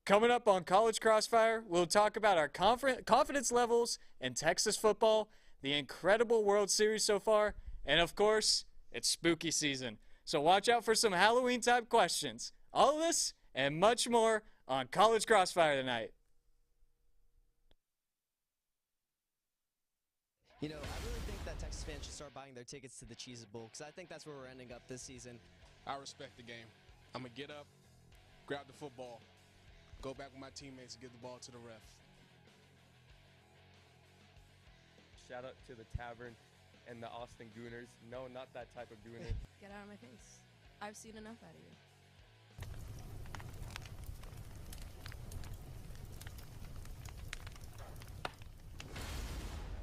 Coming up on College Crossfire, we'll talk about our confidence levels in Texas football, the incredible World Series so far, and of course, it's spooky season. So watch out for some Halloween-type questions. All of this and much more on College Crossfire tonight. You know, I really think that Texas fans should start buying their tickets to the Cheez It Bowl, because I think that's where we're ending up this season. I respect the game. I'm going to get up, grab the football, go back with my teammates and give the ball to the ref. Shout out to the Tavern and the Austin Gooners. No, not that type of Gooner. Get out of my face. I've seen enough out of you.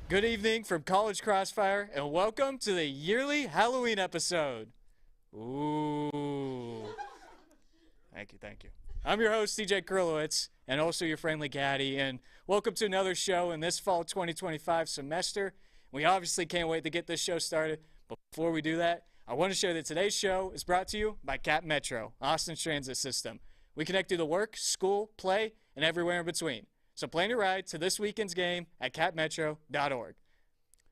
Good evening from College Crossfire, and welcome to the yearly Halloween episode. Ooh. Thank you. I'm your host, CJ Krylowitz, and also your friendly caddy, and welcome to another show in this fall 2025 semester. We obviously can't wait to get this show started, but before we do that, I want to share that today's show is brought to you by Cap Metro, Austin's transit system. We connect you to work, school, play, and everywhere in between. So plan your ride to this weekend's game at capmetro.org.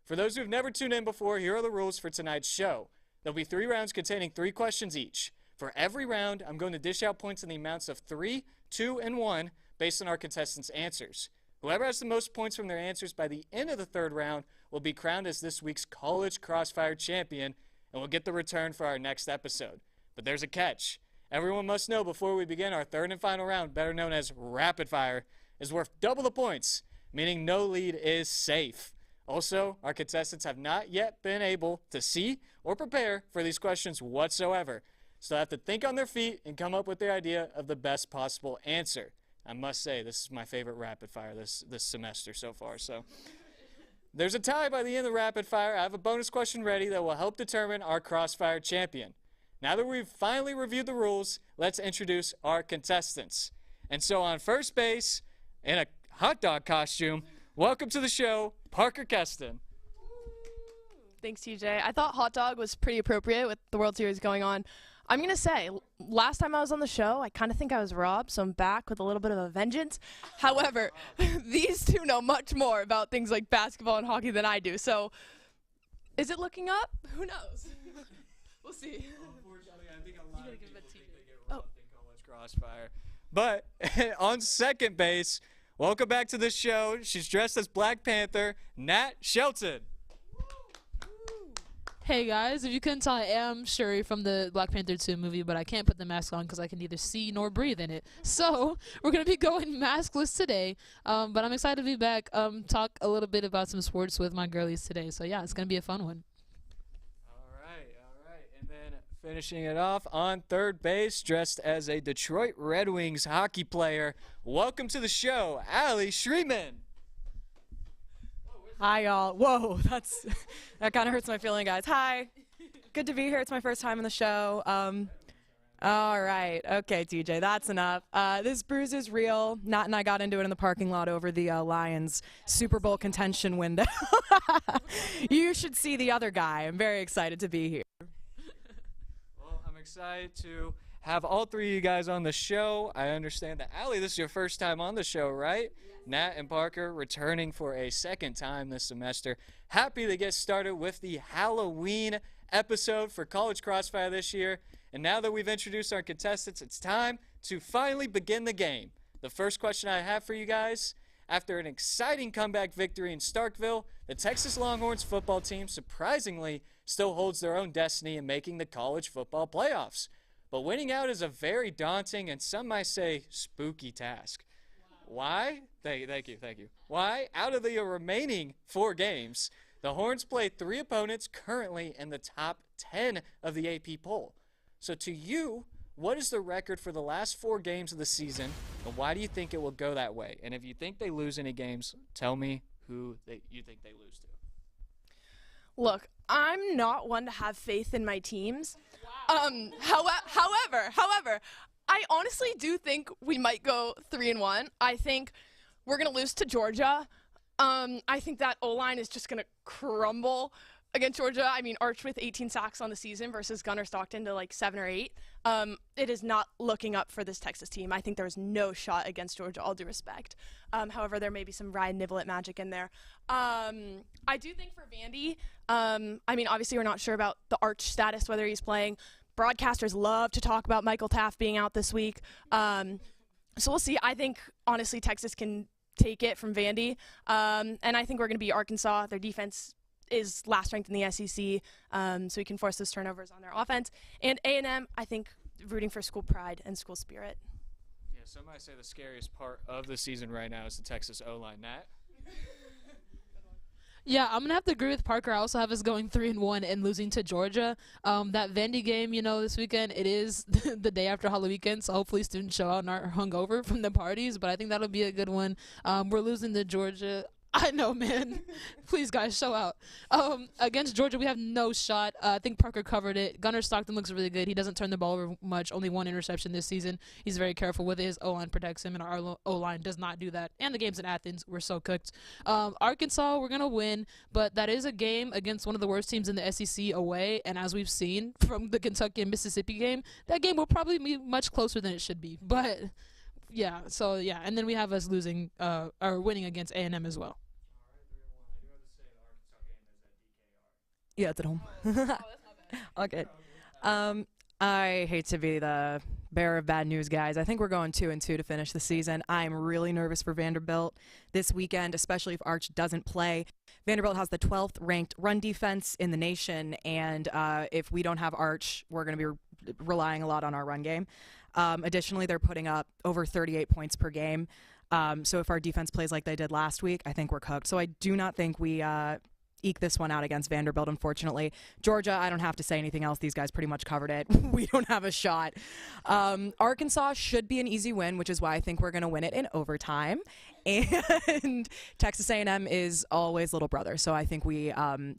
For those who have never tuned in before, here are the rules for tonight's show. There'll be 3 rounds containing 3 questions each. For every round, I'm going to dish out points in the amounts of 3, 2, and 1 based on our contestants' answers. Whoever has the most points from their answers by the end of the 3rd round will be crowned as this week's College Crossfire champion and will get the return for our next episode. But there's a catch. Everyone must know before we begin our 3rd and final round, better known as Rapid Fire, is worth double the points, meaning no lead is safe. Also, our contestants have not yet been able to see or prepare for these questions whatsoever, so they have to think on their feet and come up with the idea of the best possible answer. I must say, this is my favorite rapid fire this semester so far. So there's a tie by the end of the rapid fire. I have a bonus question ready that will help determine our Crossfire champion. Now that we've finally reviewed the rules, let's introduce our contestants. And so on first base, in a hot dog costume, welcome to the show, Parker Keston. Thanks, TJ. I thought hot dog was pretty appropriate with the World Series going on. I'm going to say, last time I was on the show, I kind of think I was robbed, so I'm back with a little bit of a vengeance. However, these two know much more about things like basketball and hockey than I do, so is it looking up? Who knows? We'll see. Unfortunately, I think a lot of people think they get robbed in College Crossfire. But on second base, welcome back to the show. She's dressed as Black Panther, Nat Sheldon. Hey guys, if you couldn't tell, I am Shuri from the Black Panther 2 movie, but I can't put the mask on because I can neither see nor breathe in it. So we're going to be going maskless today, but I'm excited to be back, talk a little bit about some sports with my girlies today. So yeah, it's going to be a fun one. All right. And then finishing it off on third base, dressed as a Detroit Red Wings hockey player. Welcome to the show, Ali Schreibman. Hi, y'all. Whoa, that kind of hurts my feeling, guys. Hi. Good to be here. It's my first time on the show. All right. Okay, TJ, that's enough. This bruise is real. Nat and I got into it in the parking lot over the Lions Super Bowl contention window. You should see the other guy. I'm very excited to be here. Well, I'm excited to have all 3 of you guys on the show. I understand that, Ali, this is your first time on the show, right? Nat and Parker returning for a second time this semester. Happy to get started with the Halloween episode for College Crossfire this year. And now that we've introduced our contestants, it's time to finally begin the game. The first question I have for you guys, after an exciting comeback victory in Starkville, the Texas Longhorns football team surprisingly still holds their own destiny in making the college football playoffs. But winning out is a very daunting and some might say spooky task. Why? Thank you. Why? Out of the remaining 4 games, the Horns play 3 opponents currently in the top 10 of the AP poll. So to you, what is the record for the last 4 games of the season, and why do you think it will go that way? And if you think they lose any games, tell me who you think they lose to. Look, I'm not one to have faith in my teams. Wow. However, I honestly do think we might go 3-1. I think we're going to lose to Georgia. I think that O-line is just going to crumble. against Georgia, I mean, Arch with 18 sacks on the season versus Gunnar Stockton to like 7 or 8. It is not looking up for this Texas team. I think there's no shot against Georgia, all due respect. However, there may be some Ryan Niblett magic in there. I do think for Vandy, I mean, obviously we're not sure about the Arch status, whether he's playing. Broadcasters love to talk about Michael Taft being out this week. So we'll see. I think, honestly, Texas can take it from Vandy. And I think we're going to beat Arkansas. Their defense is last ranked in the SEC, so we can force those turnovers on their offense. And A&M, I think, rooting for school pride and school spirit. Yeah, some might say the scariest part of the season right now is the Texas O-line. Nat? Yeah, I'm going to have to agree with Parker. I also have us going 3-1 and losing to Georgia. That Vandy game, this weekend, it is the day after Halloween weekend, so hopefully students show out and aren't hungover from the parties, but I think that'll be a good one. We're losing to Georgia. I know, man. Please, guys, show out. Against Georgia, we have no shot. I think Parker covered it. Gunnar Stockton looks really good. He doesn't turn the ball over much. Only 1 interception this season. He's very careful with it. His O-line protects him, and our O-line does not do that. And the game's in Athens. We're so cooked. Arkansas, we're going to win, but that is a game against one of the worst teams in the SEC away, and as we've seen from the Kentucky and Mississippi game, that game will probably be much closer than it should be. But, yeah, and then we have us losing or winning against A&M as well. Yeah, it's at home. Okay. I hate to be the bearer of bad news, guys. I think we're going 2-2 to finish the season. I'm really nervous for Vanderbilt this weekend, especially if Arch doesn't play. Vanderbilt has the 12th ranked run defense in the nation, and if we don't have Arch, we're going to be relying a lot on our run game. Additionally, they're putting up over 38 points per game. So if our defense plays like they did last week, I think we're cooked. So I do not think we eke this one out against Vanderbilt, unfortunately. Georgia, I don't have to say anything else. These guys pretty much covered it. We don't have a shot. Arkansas should be an easy win, which is why I think we're going to win it in overtime. And Texas A&M is always little brother, so I think we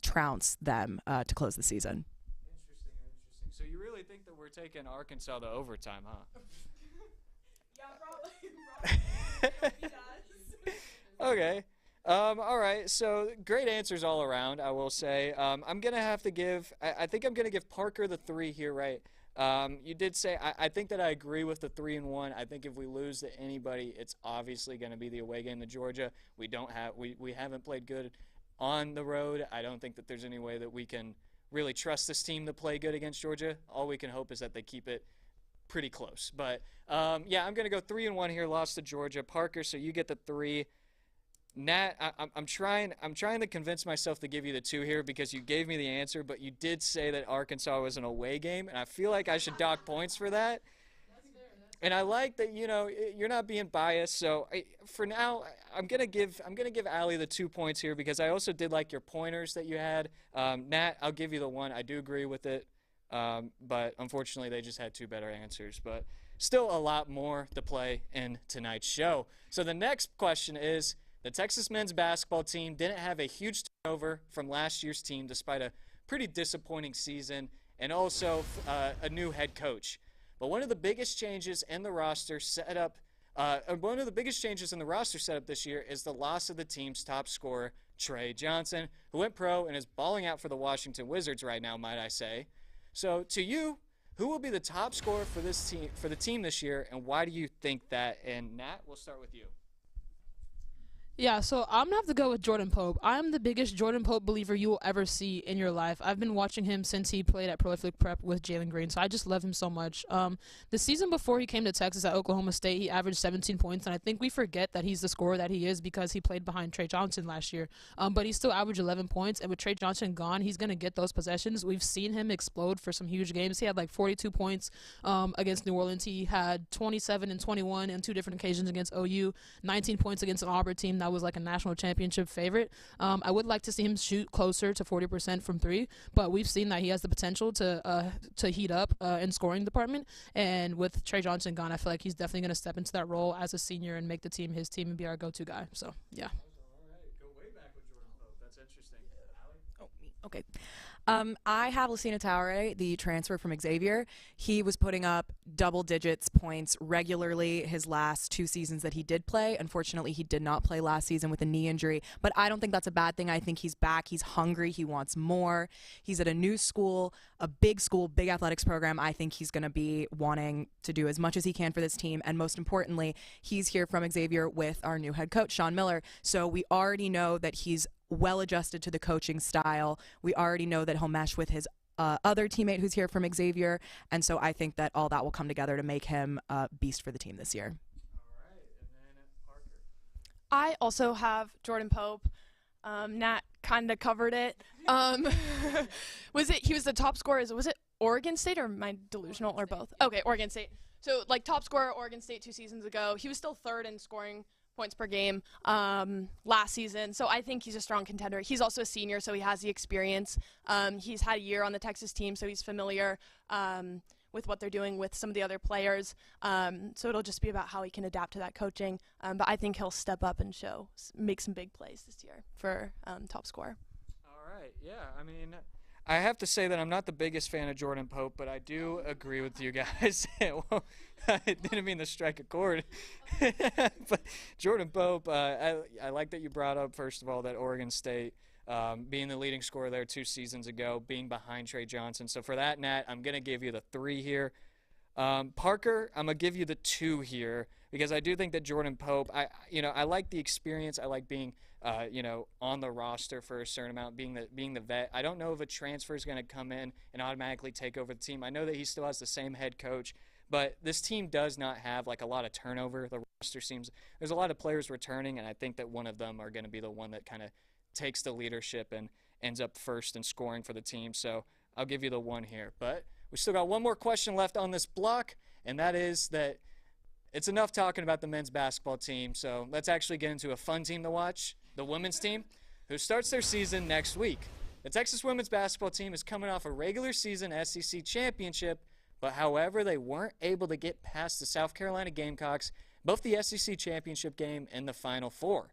trounce them to close the season. Interesting. So you really think that we're taking Arkansas to overtime, huh? Yeah, probably. Okay. All right, so great answers all around, I will say. I'm going to have to give – I think I'm going to give Parker the 3 here, right? You did say I think that I agree with the 3-1. I think if we lose to anybody, it's obviously going to be the away game to Georgia. We haven't played good on the road. I don't think that there's any way that we can really trust this team to play good against Georgia. All we can hope is that they keep it pretty close. But, yeah, I'm going to go 3-1 here, lost to Georgia. Parker, so you get the 3. Nat, I'm trying to convince myself to give you the 2 here because you gave me the answer, but you did say that Arkansas was an away game, and I feel like I should dock points for that. And I like that you're not being biased. So for now, I'm gonna give Ali the 2 points here because I also did like your pointers that you had. Nat, I'll give you the 1. I do agree with it, but unfortunately they just had 2 better answers. But still a lot more to play in tonight's show. So the next question is. The Texas men's basketball team didn't have a huge turnover from last year's team despite a pretty disappointing season and also a new head coach. But one of the biggest changes in the roster setup this year is the loss of the team's top scorer, Trey Johnson, who went pro and is balling out for the Washington Wizards right now, might I say. So to you, who will be the top scorer for the team this year, and why do you think that? And Nat, we'll start with you. Yeah, so I'm going to have to go with Jordan Pope. I'm the biggest Jordan Pope believer you will ever see in your life. I've been watching him since he played at Prolific Prep with Jalen Green, so I just love him so much. The season before he came to Texas at Oklahoma State, he averaged 17 points, and I think we forget that he's the scorer that he is because he played behind Trey Johnson last year. But he still averaged 11 points, and with Trey Johnson gone, he's going to get those possessions. We've seen him explode for some huge games. He had like 42 points against New Orleans. He had 27 and 21 on 2 different occasions against OU, 19 points against an Auburn team that was like a national championship favorite. I would like to see him shoot closer to 40% from 3, but we've seen that he has the potential to heat up in scoring department. And with Trey Johnson gone, I feel like he's definitely going to step into that role as a senior and make the team his team and be our go-to guy. So, yeah. All right. Go way back with Jordan Pope. That's interesting. Oh, me. Okay. I have Lucina Toure, the transfer from Xavier. He was putting up double digits points regularly his last 2 seasons that he did play. Unfortunately, he did not play last season with a knee injury, but I don't think that's a bad thing. I think he's back. He's hungry. He wants more. He's at a new school, big athletics program. I think he's going to be wanting to do as much as he can for this team. And most importantly, he's here from Xavier with our new head coach, Sean Miller. So we already know that he's well adjusted to the coaching style. We already know that he'll mesh with his other teammate who's here from Xavier, and so I think that all that will come together to make him a beast for the team this year. All right, and then Parker. I also have Jordan Pope. Nat kind of covered it. He was the top scorer? Was it Oregon State, or am I delusional, or both? Okay, Oregon State. So, like, top scorer Oregon State 2 seasons ago. He was still 3rd in scoring points per game last season. So I think he's a strong contender. He's also a senior, so he has the experience. He's had a year on the Texas team, so he's familiar with what they're doing with some of the other players. So it'll just be about how he can adapt to that coaching. But I think he'll step up and make some big plays this year for top scorer. All right, yeah, I mean, I have to say that I'm not the biggest fan of Jordan Pope, but I do agree with you guys. Well, I didn't mean to strike a chord. But Jordan Pope, I like that you brought up, first of all, that Oregon State being the leading scorer there 2 seasons ago, being behind Trey Johnson. So for that, Nat, I'm going to give you the 3 here. Parker, I'm going to give you the 2 here because I do think that Jordan Pope, I like the experience. I like being on the roster for a certain amount, being the vet. I don't know if a transfer is going to come in and automatically take over the team. I know that he still has the same head coach, but this team does not have like a lot of turnover. The roster there's a lot of players returning, and I think that one of them are going to be the one that kind of takes the leadership and ends up first in scoring for the team. So I'll give you the 1 here. But we still got one more question left on this block, and that is that it's enough talking about the men's basketball team. So let's actually get into a fun team to watch. The women's team, who starts their season next week. The Texas women's basketball team is coming off a regular season SEC championship, but however, they weren't able to get past the South Carolina Gamecocks, both the SEC championship game and the Final Four.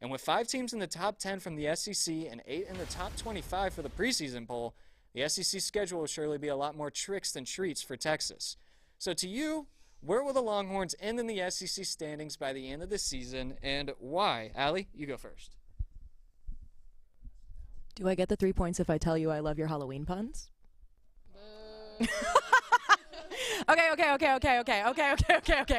And with 5 teams in the top 10 from the SEC and 8 in the top 25 for the preseason poll, the SEC schedule will surely be a lot more tricks than treats for Texas. So to you, where will the Longhorns end in the SEC standings by the end of the season, and why? Ali, you go first. Do I get the 3 points if I tell you I love your Halloween puns? Okay.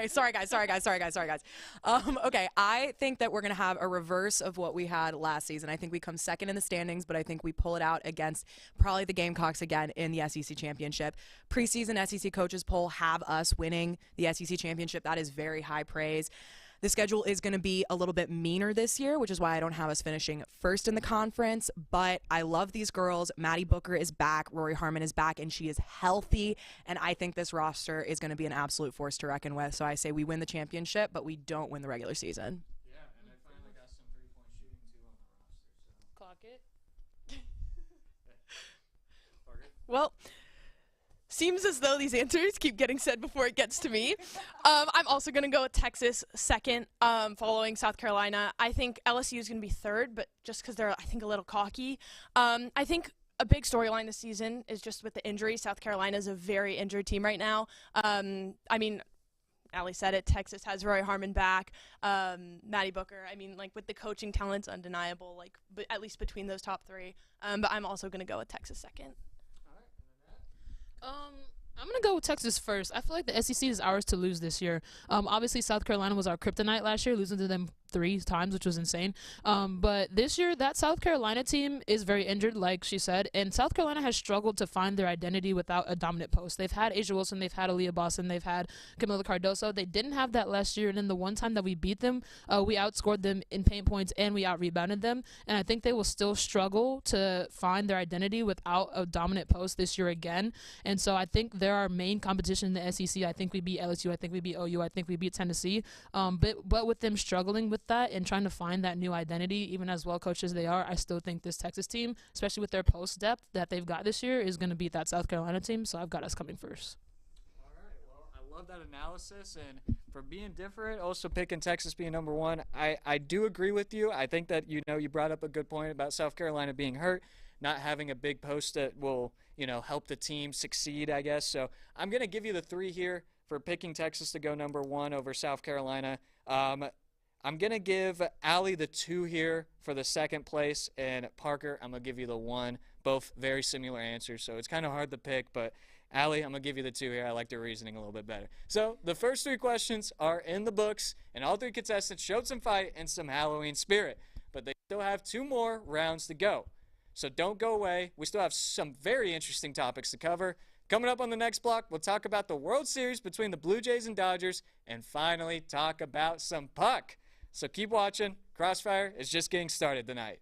Sorry, guys. Okay, I think that we're going to have a reverse of what we had last season. I think we come second in the standings, but I think we pull it out against probably the Gamecocks again in the SEC championship. Preseason SEC coaches poll have us winning the SEC championship. That is very high praise. The schedule is going to be a little bit meaner this year, which is why I don't have us finishing first in the conference. But I love these girls. Maddie Booker is back. Rory Harmon is back, and she is healthy. And I think this roster is going to be an absolute force to reckon with. So I say we win the championship, but we don't win the regular season. Yeah, and they finally got some 3-point shooting, too, on the roster. So. Clock it. Well, seems as though these answers keep getting said before it gets to me. I'm also going to go with Texas second, following South Carolina. I think LSU is going to be third, but just because they're, I think, a little cocky. I think a big storyline this season is just with the injury. South Carolina is a very injured team right now. I mean, Ali said it. Texas has Roy Harmon back. Maddie Booker. I mean, like, with the coaching talent's undeniable, like, at least between those top 3. But I'm also going to go with Texas second. I'm going to go with Texas first. I feel like the SEC is ours to lose this year. Obviously, South Carolina was our kryptonite last year, losing to them 3 times, which was insane. But this year, that South Carolina team is very injured, like she said, and South Carolina has struggled to find their identity without a dominant post. They've had Asia Wilson, they've had Aaliyah Boston, they've had Camila Cardoso. They didn't have that last year, and then the one time that we beat them, we outscored them in paint points and we out-rebounded them, and I think they will still struggle to find their identity without a dominant post this year again, and so I think they're our main competition in the SEC. I think we beat LSU, I think we beat OU, I think we beat Tennessee, but with them struggling with that and trying to find that new identity, even as well coached as they are, I still think this Texas team, especially with their post depth that they've got this year, is going to beat that South Carolina team, so I've got us coming first. All right, well, I love that analysis, and for being different, also picking Texas being number 1, I do agree with you. I think that, you brought up a good point about South Carolina being hurt. not having a big post that will, help the team succeed, I guess. So I'm going to give you the 3 here for picking Texas to go number 1 over South Carolina. I'm going to give Ali the 2 here for the second place, and Parker, I'm going to give you the 1. Both very similar answers, so it's kind of hard to pick, but Ali, I'm going to give you the 2 here. I like the reasoning a little bit better. So the first 3 questions are in the books, and all 3 contestants showed some fight and some Halloween spirit, but they still have 2 more rounds to go. So don't go away. We still have some very interesting topics to cover. Coming up on the next block, we'll talk about the World Series between the Blue Jays and Dodgers, and finally talk about some puck. So keep watching. Crossfire is just getting started tonight.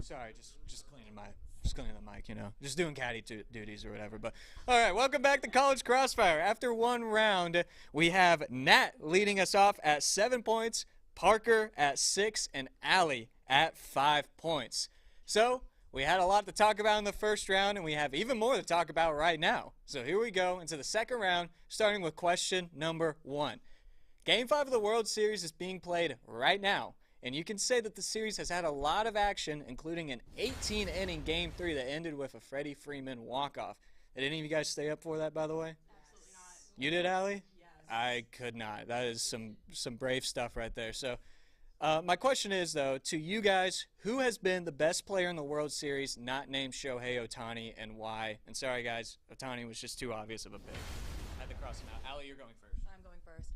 Sorry, just cleaning the mic, just doing caddy duties or whatever. But all right, welcome back to College Crossfire. After 1 round, we have Nat leading us off at 7 points, Parker at 6, and Ali at 5 points. So we had a lot to talk about in the first round, and we have even more to talk about right now. So here we go into the second round, starting with question number 1. Game 5 of the World Series is being played right now. And you can say that the series has had a lot of action, including an 18-inning Game 3 that ended with a Freddie Freeman walk-off. Did any of you guys stay up for that, by the way? Absolutely not. You did, Allie? Yes. I could not. That is some brave stuff right there. So my question is, though, to you guys, who has been the best player in the World Series not named Shohei Ohtani, and why? And sorry, guys, Ohtani was just too obvious of a pick. I had to cross him out. Allie, you're going first. I'm going first.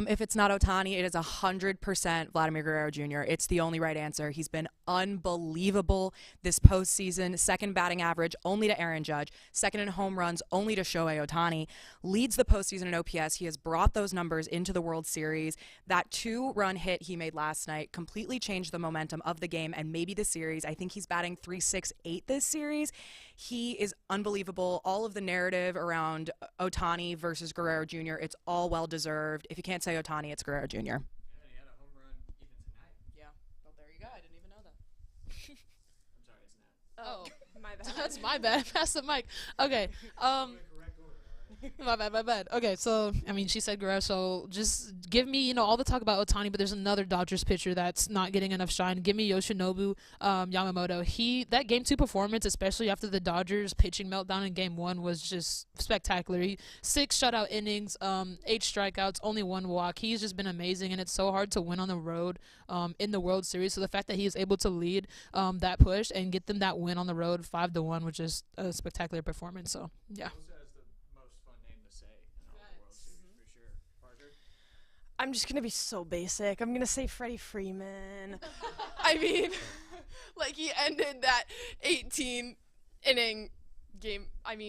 If it's not Ohtani, it is 100% Vladimir Guerrero Jr. It's the only right answer. He's been unbelievable this postseason. Second batting average, only to Aaron Judge. Second in home runs, only to Shohei Ohtani. Leads the postseason in OPS. He has brought those numbers into the World Series. That 2-run hit he made last night completely changed the momentum of the game and maybe the series. I think he's batting .368 this series. He is unbelievable. All of the narrative around Ohtani versus Guerrero Jr., it's all well-deserved. If you can't say Ohtani, it's Guerrero Jr. Yeah, he had a home run even tonight. Yeah. Well, there you go. I didn't even know that. I'm sorry, it's Nat. Oh, My bad. that's my bad. Pass the mic. Okay. My bad. Okay, so, she said Guerrero, so just give me, all the talk about Ohtani, but there's another Dodgers pitcher that's not getting enough shine. Give me Yoshinobu Yamamoto. That Game 2 performance, especially after the Dodgers pitching meltdown in Game 1, was just spectacular. 6 shutout innings, 8 strikeouts, only 1 walk. He's just been amazing, and it's so hard to win on the road in the World Series. So the fact that he is able to lead that push and get them that win on the road 5-1 was just a spectacular performance. So, yeah. I'm just going to be so basic. I'm going to say Freddie Freeman. He ended that 18-inning game,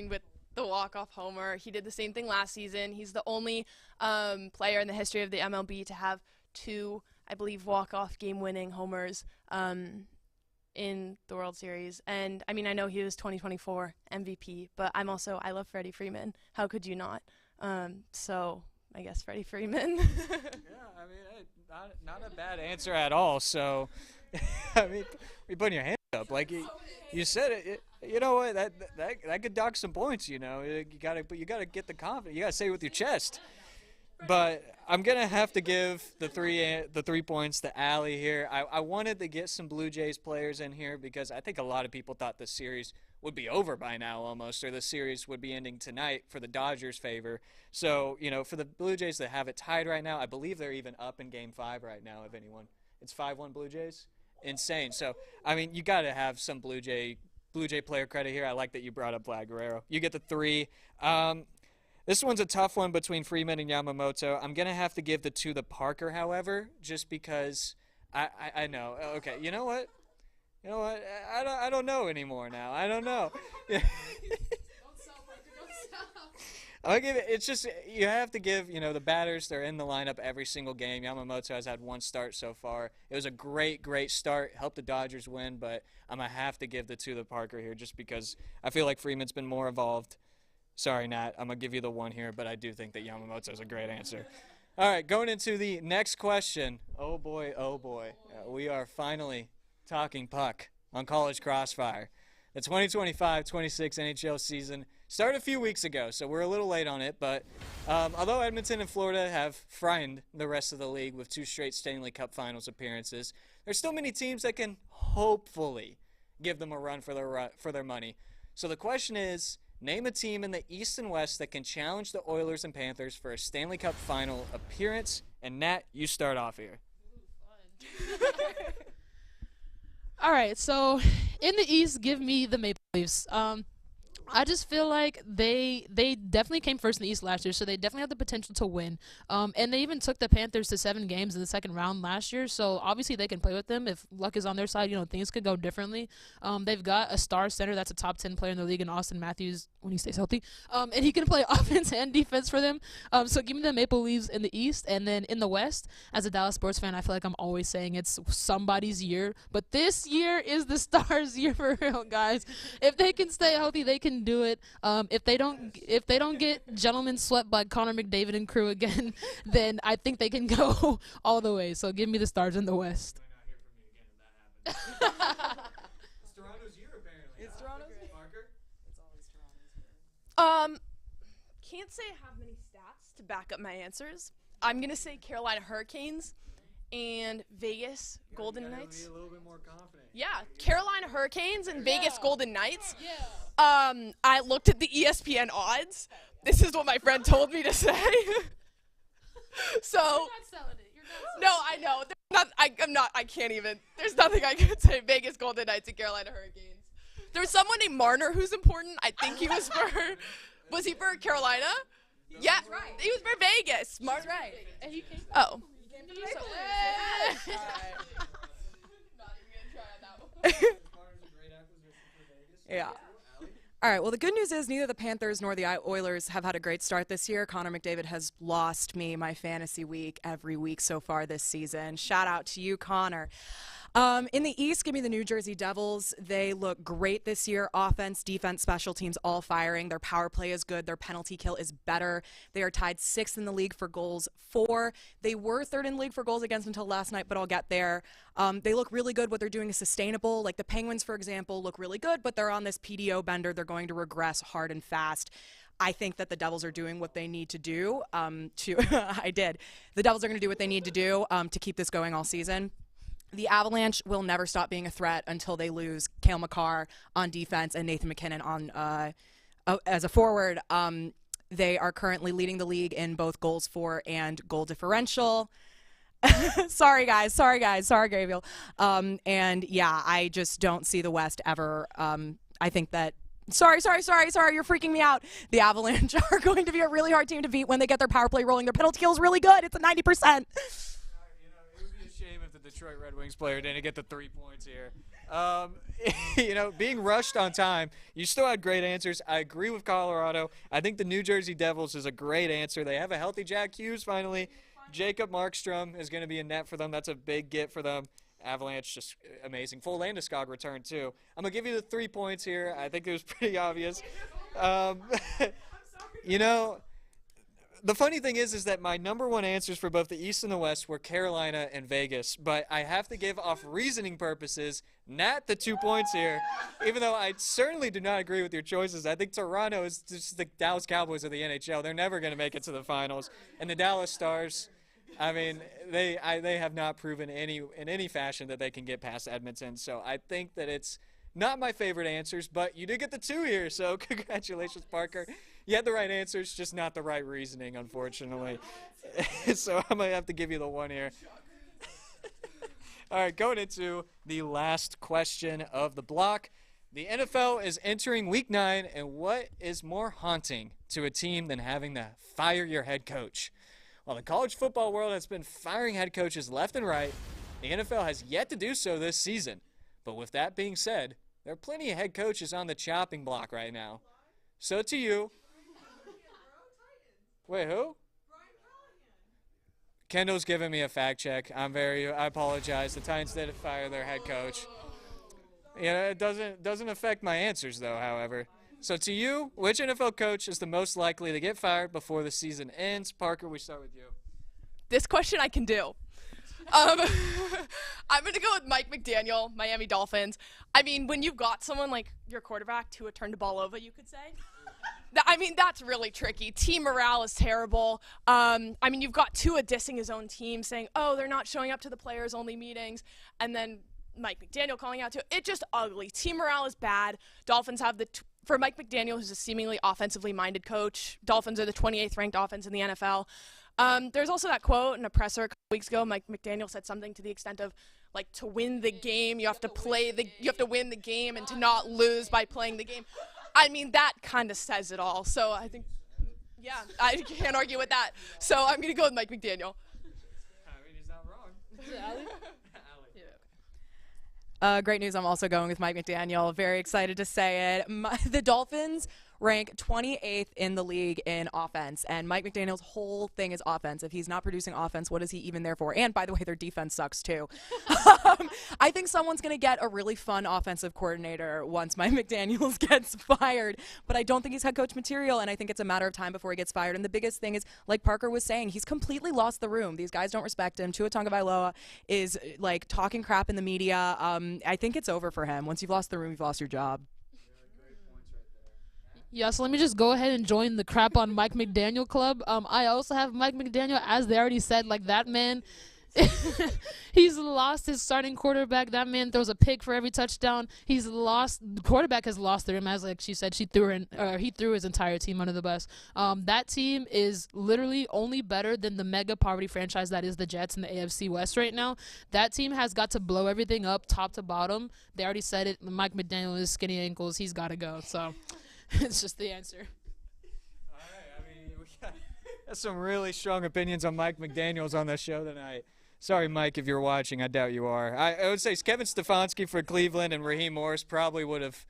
with the walk-off homer. He did the same thing last season. He's the only player in the history of the MLB to have 2, I believe, walk-off game-winning homers in the World Series. And, I know he was 2024 MVP, but I love Freddie Freeman. How could you not? So I guess Freddie Freeman. Yeah, not a bad answer at all. So, you're putting your hands up. Like you said it. You know what? That could dock some points. You gotta get the confidence. You gotta say it with your chest. but I'm going to have to give the 3 points to Ali here. I wanted to get some Blue Jays players in here because I think a lot of people thought this series would be over by now almost, or the series would be ending tonight for the Dodgers' favor. So, for the Blue Jays that have it tied right now, I believe they're even up in Game 5 right now, if anyone. It's 5-1 Blue Jays? Insane. So, you got to have some Blue Jay player credit here. I like that you brought up Vlad Guerrero. You get the 3. This one's a tough one between Freeman and Yamamoto. I'm going to have to give the 2 to Parker, however, just because I know. Okay, you know what? I don't know anymore now. I don't know. Don't sell, Parker. Don't sell. I'll give it. It's just you have to give. The batters. They're in the lineup every single game. Yamamoto has had 1 start so far. It was a great start. Helped the Dodgers win, but I'm gonna have to give the 2 to Parker here, just because I feel like Freeman's been more involved. Sorry, Nat. I'm gonna give you the 1 here, but I do think that Yamamoto is a great answer. All right, going into the next question. Oh boy. We are finally talking puck on College Crossfire. The 2025-26 NHL season started a few weeks ago, so we're a little late on it. But although Edmonton and Florida have frightened the rest of the league with 2 straight Stanley Cup Finals appearances, there's still many teams that can hopefully give them a run for their money. So the question is, name a team in the East and West that can challenge the Oilers and Panthers for a Stanley Cup Final appearance. And Nat, you start off here. All right, so in the East, give me the Maple Leafs. I just feel like they definitely came first in the East last year, so they definitely have the potential to win. And they even took the Panthers to 7 games in the second round last year, so obviously they can play with them. If luck is on their side, things could go differently. They've got a star center that's a top 10 player in the league in Austin Matthews when he stays healthy. And he can play offense and defense for them. So give me the Maple Leafs in the East. And then in the West, as a Dallas sports fan, I feel like I'm always saying it's somebody's year. But this year is the Stars' year for real, guys. If they can stay healthy, they can do it. If they don't get gentlemen swept by Connor McDavid and crew again, then I think they can go all the way. So give me the Stars in the West. It's Toronto's year, apparently. It's Toronto's year. Parker? It's always Toronto's year. Can't say I have many stats to back up my answers. I'm gonna say Carolina Hurricanes and Vegas Golden Knights. Be a little bit more confident. Yeah, Carolina Hurricanes and Vegas Golden Knights. Yeah. I looked at the ESPN odds. This is what my friend told me to say. So. You're not selling it. No, I know. I'm not. I can't even. There's nothing I can say. Vegas Golden Knights and Carolina Hurricanes. There's someone named Marner who's important. I think he was for. Was he for Carolina? Yeah, right. He was for Vegas. That's right. And he came Oh. Yeah. All right, well, the good news is neither the Panthers nor the Oilers have had a great start this year. Connor McDavid has lost me my fantasy week every week so far this season. Shout out to you, Connor. In the East, give me the New Jersey Devils. They look great this year. Offense, defense, special teams, all firing. Their power play is good. Their penalty kill is better. They are tied 6th in the league for goals for. They were 3rd in the league for goals against until last night, but I'll get there. They look really good. What they're doing is sustainable. Like the Penguins, for example, look really good, but they're on this PDO bender. They're going to regress hard and fast. I think that the Devils are doing what they need to do I did. The Devils are going to do what they need to do to keep this going all season. The Avalanche will never stop being a threat until they lose Cale Makar on defense and Nathan McKinnon on as a forward. They are currently leading the league in both goals for and goal differential. Sorry, guys. Sorry, Gabriel. And yeah, I just don't see the West ever. I think that. Sorry, you're freaking me out. The Avalanche are going to be a really hard team to beat when they get their power play rolling. Their penalty kill is really good. It's at 90%. Detroit Red Wings player didn't get the 3 points here. Being rushed on time, you still had great answers. I agree with Colorado. I think the New Jersey Devils is a great answer. They have a healthy Jack Hughes finally. Jacob Markstrom is going to be a net for them. That's a big get for them. Avalanche, just amazing. Full Landeskog return, too. I'm going to give you the 3 points here. I think it was pretty obvious. the funny thing is that my number one answers for both the East and the West were Carolina and Vegas, but I have to give off reasoning purposes Nat the 2 points here, even though I certainly do not agree with your choices. I think Toronto is just the Dallas Cowboys of the NHL. They're never going to make it to the finals. And the Dallas Stars, I mean, they have not proven in any fashion that they can get past Edmonton. So I think that it's not my favorite answers, but you did get the 2 here, so congratulations, Parker. You had the right answers, just not the right reasoning, unfortunately. So I'm going to have to give you the 1 here. All right, going into the last question of the block. The NFL is entering Week 9, and what is more haunting to a team than having to fire your head coach? Well, the college football world has been firing head coaches left and right. The NFL has yet to do so this season. But with that being said, there are plenty of head coaches on the chopping block right now. So to you. Wait, who? Kendall's giving me a fact check. I apologize. The Titans did fire their head coach. Yeah, it doesn't affect my answers though, however. So to you, which NFL coach is the most likely to get fired before the season ends? Parker, we start with you. This question I can do. I'm going to go with Mike McDaniel, Miami Dolphins. I mean, when you've got someone like your quarterback, Tua turned the ball over, you could say. I mean, that's really tricky. Team morale is terrible. I mean, you've got Tua dissing his own team, saying, oh, they're not showing up to the players-only meetings, and then Mike McDaniel calling out to it. It's just ugly. Team morale is bad. Dolphins have for Mike McDaniel, who's a seemingly offensively minded coach, Dolphins are the 28th ranked offense in the NFL. There's also that quote in a presser a couple weeks ago. Mike McDaniel said something to the extent of, like, to win the game, you have to win the game and to not lose by playing the game. I mean, that kind of says it all. So I think, yeah, I can't argue with that. So I'm going to go with Mike McDaniel. I mean, he's not wrong. Is it Ali? Great news. I'm also going with Mike McDaniel. Very excited to say it. The Dolphins rank 28th in the league in offense, and Mike McDaniel's whole thing is offense. If he's not producing offense, what is he even there for? And by the way, their defense sucks too. I think someone's going to get a really fun offensive coordinator once Mike McDaniels gets fired, but I don't think he's head coach material, and I think it's a matter of time before he gets fired. And the biggest thing is, like Parker was saying, he's completely lost the room. These guys don't respect him. Tua Tagovailoa is like talking crap in the media. I think it's over for him. Once you've lost the room, you've lost your job. Yeah, so let me just go ahead and join the crap on Mike McDaniel club. I also have Mike McDaniel, as they already said, like that man, he's lost his starting quarterback. That man throws a pick for every touchdown. The quarterback has lost their as like she said, he threw his entire team under the bus. That team is literally only better than the mega poverty franchise that is the Jets in the AFC West right now. That team has got to blow everything up top to bottom. They already said it. Mike McDaniel is skinny ankles. He's got to go. So. It's just the answer. All right, I mean, we got some really strong opinions on Mike McDaniels on this show tonight. Sorry, Mike, if you're watching. I doubt you are. I would say Kevin Stefanski for Cleveland and Raheem Morris probably would have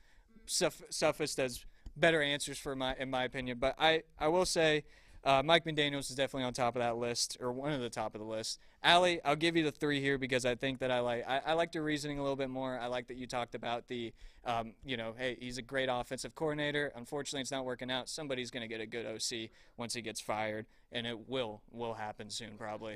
sufficed as better answers in my opinion. But I will say Mike McDaniels is definitely on top of that list, or one of the top of the list. Ali, I'll give you the 3 here because I think that I like your reasoning a little bit more. I like that you talked about the, hey, he's a great offensive coordinator. Unfortunately, it's not working out. Somebody's going to get a good OC once he gets fired, and it will happen soon probably.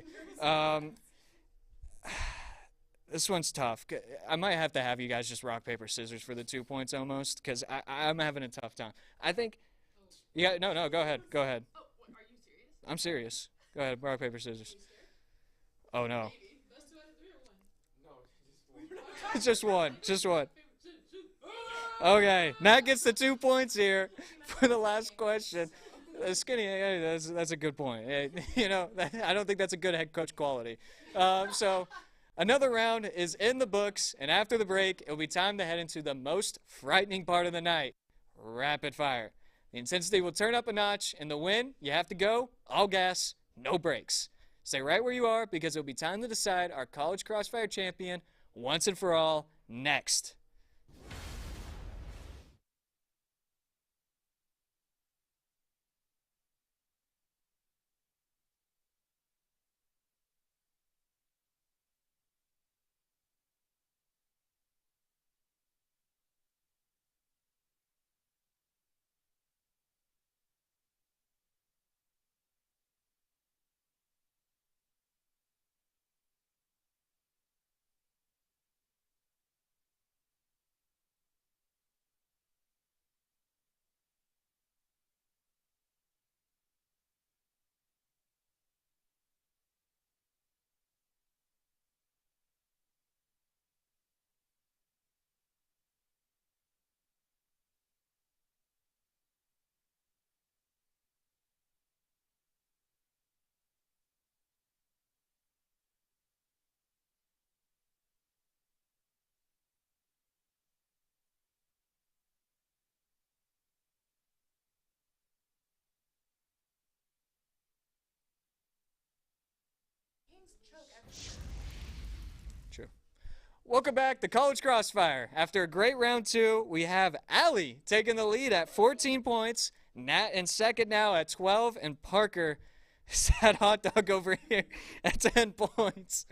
This one's tough. I might have to have you guys just rock, paper, scissors for the 2 points almost because I'm having a tough time. I think – yeah, no, go ahead. Oh, are you serious? I'm serious. Go ahead, rock, paper, scissors. Oh, no. Just one. Okay, Nat gets the 2 points here for the last question. Skinny, that's a good point. I don't think that's a good head coach quality. So another round is in the books, and after the break, it'll be time to head into the most frightening part of the night, rapid fire. The intensity will turn up a notch, and the win, you have to go all gas, no brakes. Stay right where you are because it'll be time to decide our College Crossfire champion once and for all next. True. Welcome back to College Crossfire. After a great round 2, we have Ali taking the lead at 14 points, Nat in second now at 12, and Parker sad hot dog over here at 10 points.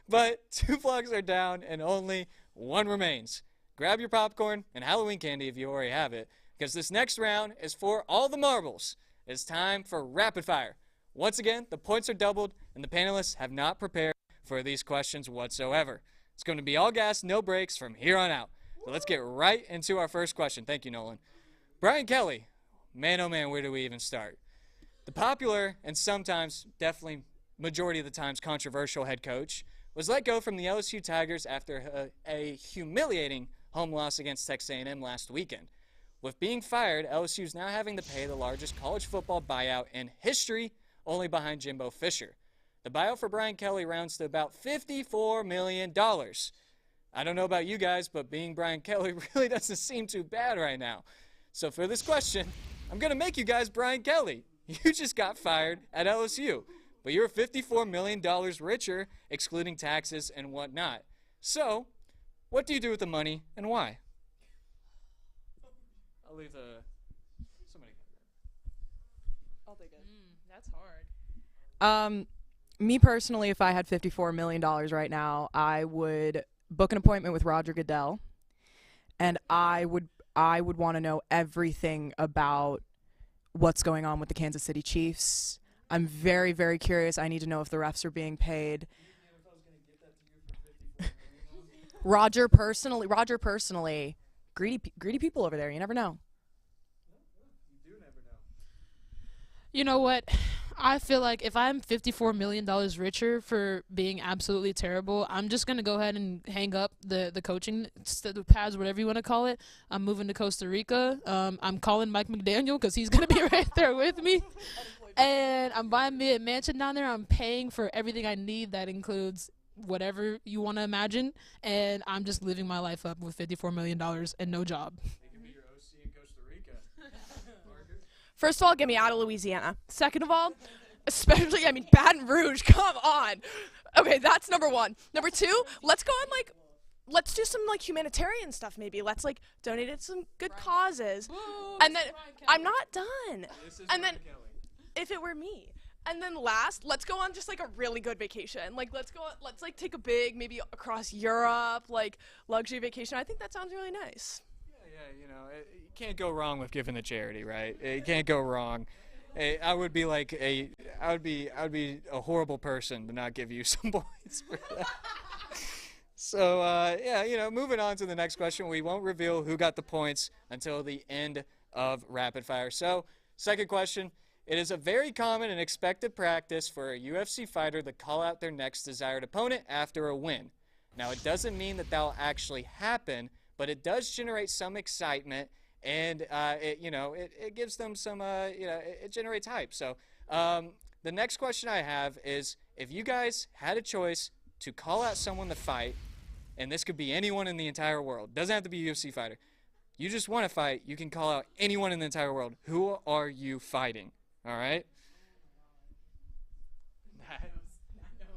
But 2 vlogs are down and only 1 remains. Grab your popcorn and Halloween candy if you already have it, because this next round is for all the marbles. It's time for rapid fire. Once again, the points are doubled and the panelists have not prepared for these questions whatsoever. It's going to be all gas, no brakes from here on out. So let's get right into our first question. Thank you, Nolan. Brian Kelly, man oh man, where do we even start? The popular and sometimes, definitely majority of the times, controversial head coach was let go from the LSU Tigers after a humiliating home loss against Texas A&M last weekend. With being fired, LSU is now having to pay the largest college football buyout in history, only behind Jimbo Fisher. The buyout for Brian Kelly rounds to about $54 million. I don't know about you guys, but being Brian Kelly really doesn't seem too bad right now. So for this question, I'm going to make you guys Brian Kelly. You just got fired at LSU, but you're $54 million richer, excluding taxes and whatnot. So, what do you do with the money and why? I'll leave somebody. I'll take it. That's hard. Me personally, if I had $54 million right now, I would book an appointment with Roger Goodell, and I would want to know everything about what's going on with the Kansas City Chiefs. I'm very, very curious. I need to know if the refs are being paid. Roger personally, greedy people over there. You never know. You know what? I feel like if I'm $54 million richer for being absolutely terrible, I'm just going to go ahead and hang up the coaching the pads, whatever you want to call it. I'm moving to Costa Rica. I'm calling Mike McDaniel because he's going to be right there with me. And I'm buying me a mansion down there. I'm paying for everything I need. That includes whatever you want to imagine. And I'm just living my life up with $54 million and no job. First of all, get me out of Louisiana. Second of all, especially, Baton Rouge, come on. Okay, that's number 1. Number 2, let's go on, let's do some, humanitarian stuff maybe. Let's, donate it to some good causes. And then, I'm not done. And then, if it were me. And then last, let's go on just, a really good vacation. Let's take a big, maybe across Europe, luxury vacation. I think that sounds really nice. Yeah, you can't go wrong with giving to charity, right? You can't go wrong. I would be a horrible person to not give you some points for that. So, moving on to the next question. We won't reveal who got the points until the end of rapid fire. So, second question. It is a very common and expected practice for a UFC fighter to call out their next desired opponent after a win. Now, it doesn't mean that will actually happen, but it does generate some excitement, and it gives them some it generates hype. So the next question I have is, if you guys had a choice to call out someone to fight, and this could be anyone in the entire world, doesn't have to be a UFC fighter, you just want to fight, you can call out anyone in the entire world. Who are you fighting? All right.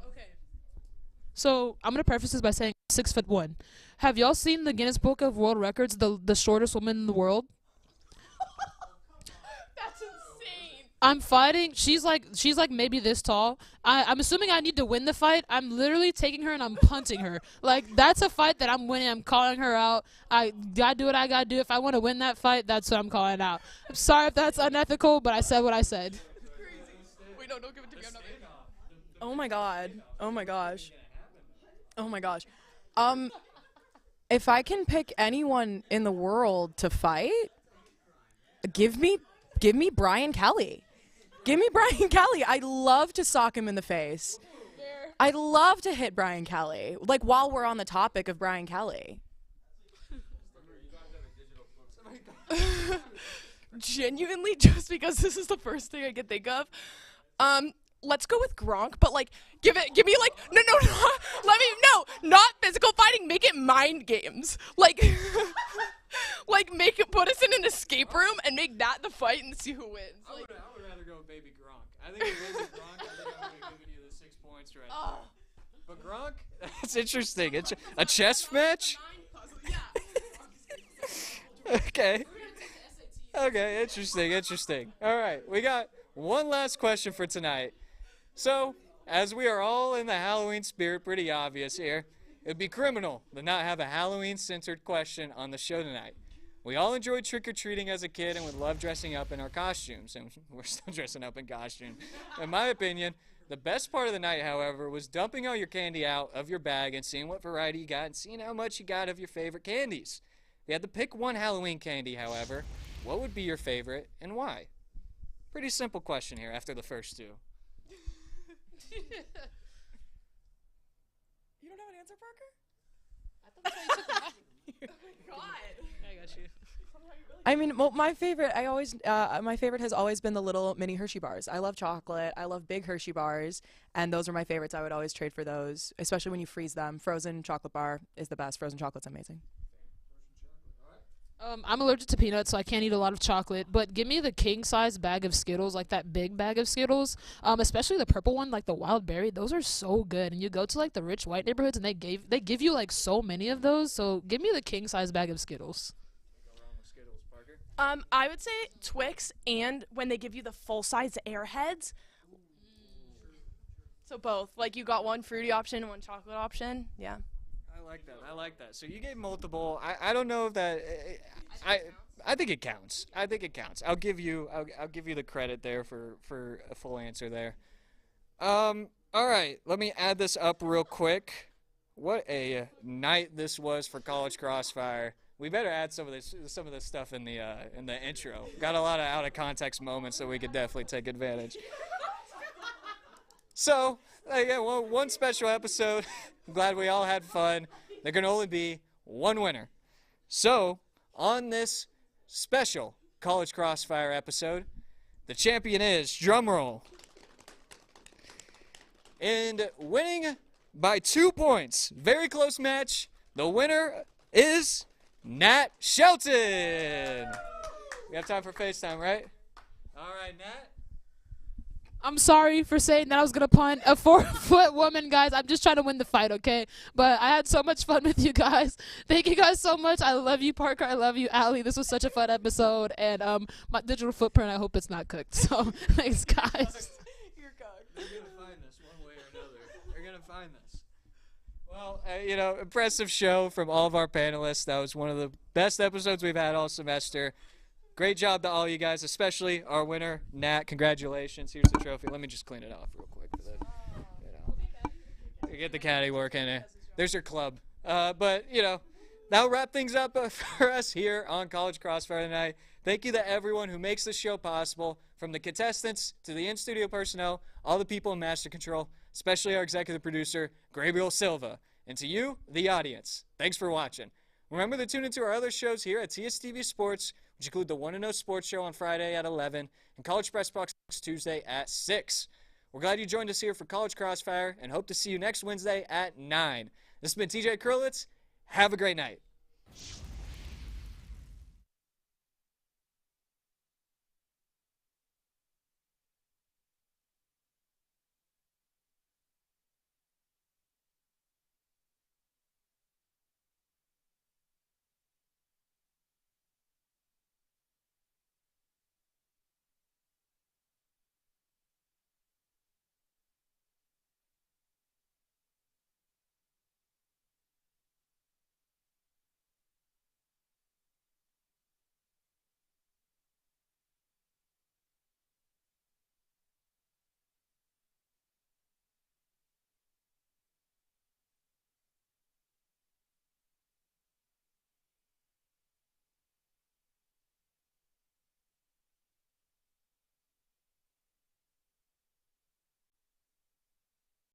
Okay. So I'm gonna preface this by saying 6'1". Have y'all seen the Guinness Book of World Records, the shortest woman in the world? That's insane. I'm fighting. She's like maybe this tall. I'm assuming I need to win the fight. I'm literally taking her and I'm punting her. That's a fight that I'm winning. I'm calling her out. I gotta do what I gotta do. If I want to win that fight, that's what I'm calling out. I'm sorry if that's unethical, but I said what I said. Wait, don't give it to me. I'm not ready. Oh my god. Oh my gosh. Oh my gosh. If I can pick anyone in the world to fight, give me Brian Kelly. Give me Brian Kelly. I love to sock him in the face. I love to hit Brian Kelly. While we're on the topic of Brian Kelly. Genuinely, just because this is the first thing I can think of. Let's go with Gronk, but give me not physical fighting, make it mind games. Put us in an escape room and make that the fight and see who wins. I would rather go with Baby Gronk. I think with Baby Gronk, I would have given you the 6 points. points right there. But Gronk, that's interesting. It's a chess match? Okay. Okay, interesting. All right, we got one last question for tonight. So, as we are all in the Halloween spirit, pretty obvious here, it would be criminal to not have a Halloween-centered question on the show tonight. We all enjoyed trick-or-treating as a kid and would love dressing up in our costumes, and we're still dressing up in costume. In my opinion, the best part of the night, however, was dumping all your candy out of your bag and seeing what variety you got and seeing how much you got of your favorite candies. If you had to pick one Halloween candy, however, what would be your favorite and why? Pretty simple question here after the first two. You don't have an answer, Parker? I thought that's how you took mine. Oh my god. I got you. I mean, well, my favorite has always been the little mini Hershey bars. I love chocolate. I love big Hershey bars, and those are my favorites. I would always trade for those, especially when you freeze them. Frozen chocolate bar is the best. Frozen chocolate's amazing. I'm allergic to peanuts, so I can't eat a lot of chocolate. But give me the king-size bag of Skittles, like that big bag of Skittles. Especially the purple one, like the wild berry. Those are so good. And you go to like the rich white neighborhoods, and they give you like so many of those. So give me the king-size bag of Skittles. I would say Twix, and when they give you the full-size Airheads. So both. Like you got one fruity option, one chocolate option. Yeah. I like that. So you gave multiple. I don't know if that. I think it counts. I'll give you the credit there for a full answer there. All right. Let me add this up real quick. What a night this was for College Crossfire. We better add some of this stuff in the intro. Got a lot of out of context moments that we could definitely take advantage. So, again, one special episode. I'm glad we all had fun. There can only be one winner. So, on this special College Crossfire episode, the champion is, drumroll, and winning by 2 points, very close match, the winner is Nat Shelton. We have time for FaceTime, right? All right, Nat. I'm sorry for saying that I was going to punt a 4-foot woman, guys. I'm just trying to win the fight, okay? But I had so much fun with you guys. Thank you guys so much. I love you, Parker. I love you, Ali. This was such a fun episode. And my digital footprint, I hope it's not cooked. So, thanks, guys. You're cooked. They're going to find this one way or another. They're going to find this. Well, impressive show from all of our panelists. That was one of the best episodes we've had all semester. Great job to all you guys, especially our winner, Nat. Congratulations. Here's the trophy. Let me just clean it off real quick. Get the caddy working. There's your club. But that'll wrap things up for us here on College Crossfire tonight. Thank you to everyone who makes this show possible, from the contestants to the in-studio personnel, all the people in Master Control, especially our executive producer, Gabriel Silva. And to you, the audience, thanks for watching. Remember to tune into our other shows here at TSTV Sports, which include the 1-0 Sports Show on Friday at 11 and College Press Box Tuesday at 6. We're glad you joined us here for College Crossfire and hope to see you next Wednesday at 9. This has been TJ Kurlitz. Have a great night.